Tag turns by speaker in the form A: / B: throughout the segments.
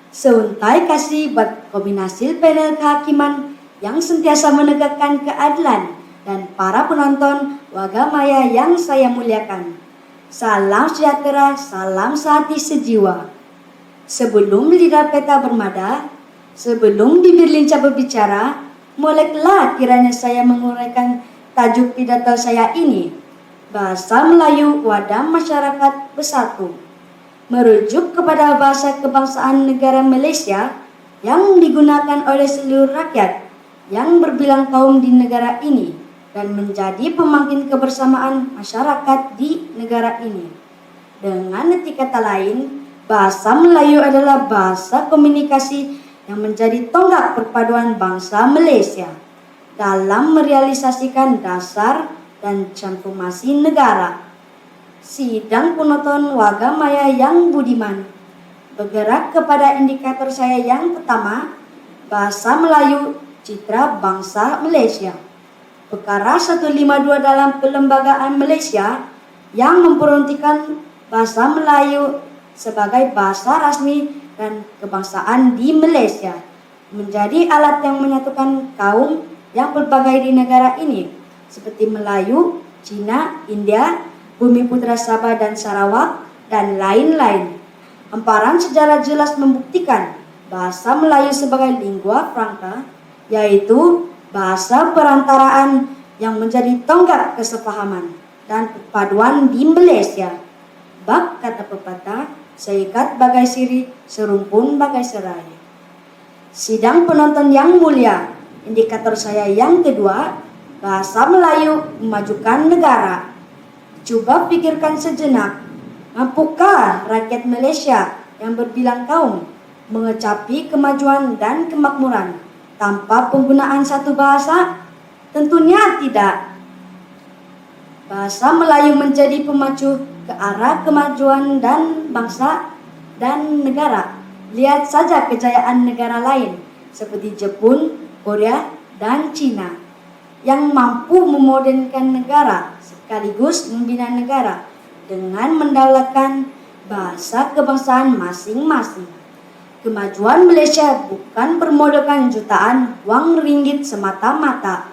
A: Seuntai kasih buat kombinasi panel kehakiman yang sentiasa menegakkan keadilan dan para penonton Wagamaya yang saya muliakan. Salam sejahtera, salam sehati sejiwa. Sebelum lidah peta bermada, sebelum bibir lincah berbicara, moleklah kiranya saya menguraikan tajuk pidato saya ini. Bahasa Melayu Wadah Masyarakat Bersatu, merujuk kepada bahasa kebangsaan negara Malaysia yang digunakan oleh seluruh rakyat yang berbilang kaum di negara ini dan menjadi pemangkin kebersamaan masyarakat di negara ini. Dengan arti kata lain, bahasa Melayu adalah bahasa komunikasi yang menjadi tonggak perpaduan bangsa Malaysia dalam merealisasikan dasar dan transformasi negara. Sidang penonton Wagamaya yang budiman, bergerak kepada indikator saya yang pertama, bahasa Melayu citra bangsa Malaysia. Perkara 152 dalam Perlembagaan Malaysia yang memperuntukkan bahasa Melayu sebagai bahasa rasmi dan kebangsaan di Malaysia, menjadi alat yang menyatukan kaum yang berbagai di negara ini, seperti Melayu, Cina, India, Bumi Putra Sabah dan Sarawak, dan lain-lain. Hamparan sejarah jelas membuktikan bahasa Melayu sebagai lingua franca, yaitu bahasa perantaraan yang menjadi tonggak kesepahaman dan perpaduan di Malaysia. Bab kata pepatah, seikat bagai sirih, serumpun bagai serai. Sidang penonton yang mulia, indikator saya yang kedua, bahasa Melayu memajukan negara. Coba pikirkan sejenak, mampukah rakyat Malaysia yang berbilang kaum mengecapi kemajuan dan kemakmuran tanpa penggunaan satu bahasa? Tentunya tidak. Bahasa Melayu menjadi pemacu ke arah kemajuan dan bangsa dan negara. Lihat saja kejayaan negara lain seperti Jepun, Korea, dan Cina yang mampu memodernkan negara sekaligus membina negara dengan mendaulatkan bahasa kebangsaan masing-masing. Kemajuan Malaysia bukan bermodalkan jutaan wang ringgit semata-mata,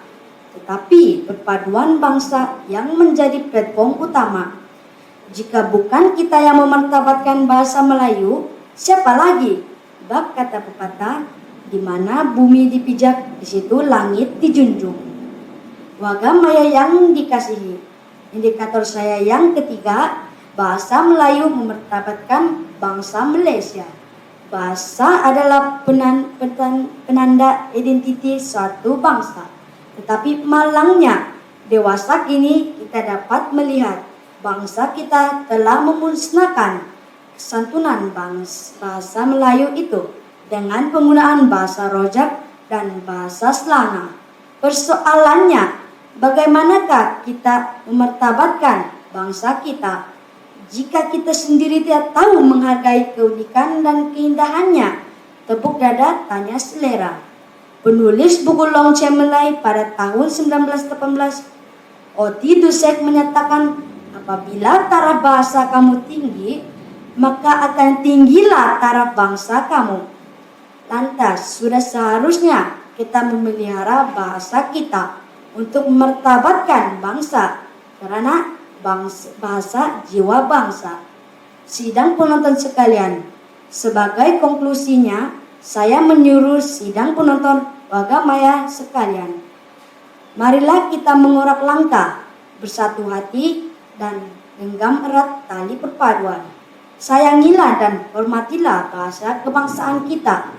A: tetapi perpaduan bangsa yang menjadi platform utama. Jika bukan kita yang memartabatkan bahasa Melayu, siapa lagi? Bab kata pepatah, di mana bumi dipijak, di situ langit dijunjung. Wagamaya yang dikasihi, indikator saya yang ketiga, bahasa Melayu memartabatkan bangsa Malaysia. Bahasa adalah penanda identiti suatu bangsa. Tetapi malangnya, dewasa kini kita dapat melihat bangsa kita telah memusnahkan kesantunan bahasa Melayu itu dengan penggunaan bahasa rojak dan bahasa Selangor. Persoalannya, bagaimanakah kita memartabatkan bangsa kita jika kita sendiri tidak tahu menghargai keunikan dan keindahannya? Tepuk dada, tanya selera. Penulis buku Long Chemelai pada tahun 1918, Oti Dusek menyatakan, apabila taraf bahasa kamu tinggi, maka akan tinggilah taraf bangsa kamu. Lantas, sudah seharusnya kita memelihara bahasa kita untuk memartabatkan bangsa, karena bahasa jiwa bangsa. Sidang penonton sekalian, sebagai konklusinya, saya menyuruh sidang penonton Wagamaya sekalian, marilah kita mengorak langkah, bersatu hati, dan genggam erat tali perpaduan. Sayangilah dan hormatilah bahasa kebangsaan kita,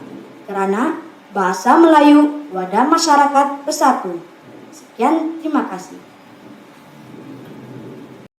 A: karena bahasa Melayu wadah masyarakat bersatu. Sekian, terima kasih.